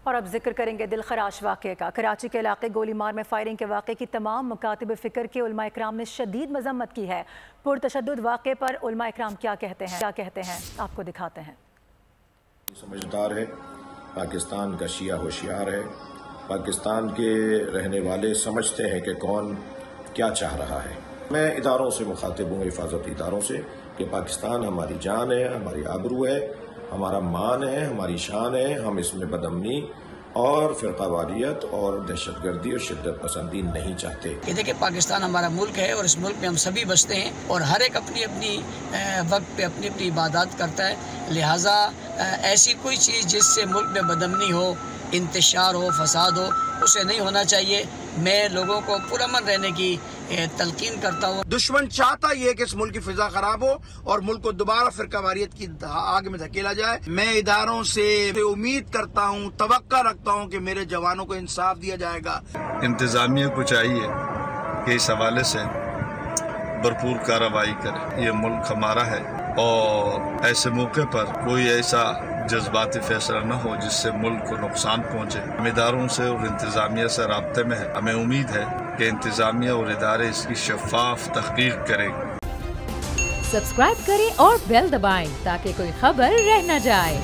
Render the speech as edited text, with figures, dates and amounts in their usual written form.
اور اب ذکر کریں گے دل خراش واقعے کا۔ کراچی کے علاقے گولی مار میں فائرنگ کے واقعے کی تمام مکاتب فکر کے علماء اکرام نے شدید مذمت کی ہے۔ پرتشدد واقعے پر علماء اکرام کیا کہتے ہیں آپ کو دکھاتے ہیں۔ سمجھدار ہے، پاکستان کا شیعہ ہوشیار ہے، پاکستان کے رہنے والے سمجھتے ہیں کہ کون کیا چاہ رہا ہے۔ میں اداروں سے مخاطب ہوں، حفاظتی اداروں سے، کہ پاکستان ہماری جان ہے، ہماری آبرو ہے، ہمارا مان ہے، ہماری شان ہے۔ ہم اس میں بدامنی اور فرقہ واریت اور دہشت گردی اور شدت پسندی نہیں چاہتے۔ یہ دیکھیں، پاکستان ہمارا ملک ہے اور اس ملک میں ہم سبھی بستے ہیں اور ہر ایک اپنی اپنی وقت پہ اپنی اپنی عبادات کرتا ہے، لہٰذا ایسی کوئی چیز جس سے ملک میں بدامنی ہو، انتشار ہو، فساد ہو، اسے نہیں ہونا چاہیے۔ میں لوگوں کو پرامن رہنے کی تلقین کرتا ہوں۔ دشمن چاہتا یہ ہے کہ اس ملک کی فضا خراب ہو اور ملک کو دوبارہ فرقہ واریت کی آگ میں دھکیلا جائے۔ میں اداروں سے امید کرتا ہوں، توقع رکھتا ہوں کہ میرے جوانوں کو انصاف دیا جائے گا۔ انتظامیہ کو چاہیے کہ اس حوالے سے بھرپور کارروائی کرے۔ یہ ملک ہمارا ہے اور ایسے موقع پر کوئی ایسا جذباتی فیصلہ نہ ہو جس سے ملک کو نقصان پہنچے۔ ہم اداروں سے اور انتظامیہ سے رابطے میں ہے۔ ہمیں امید ہے کہ انتظامیہ اور ادارے اس کی شفاف تحقیق کریں۔ سبسکرائب کریں اور بیل دبائیں تاکہ کوئی خبر رہ نہ جائے۔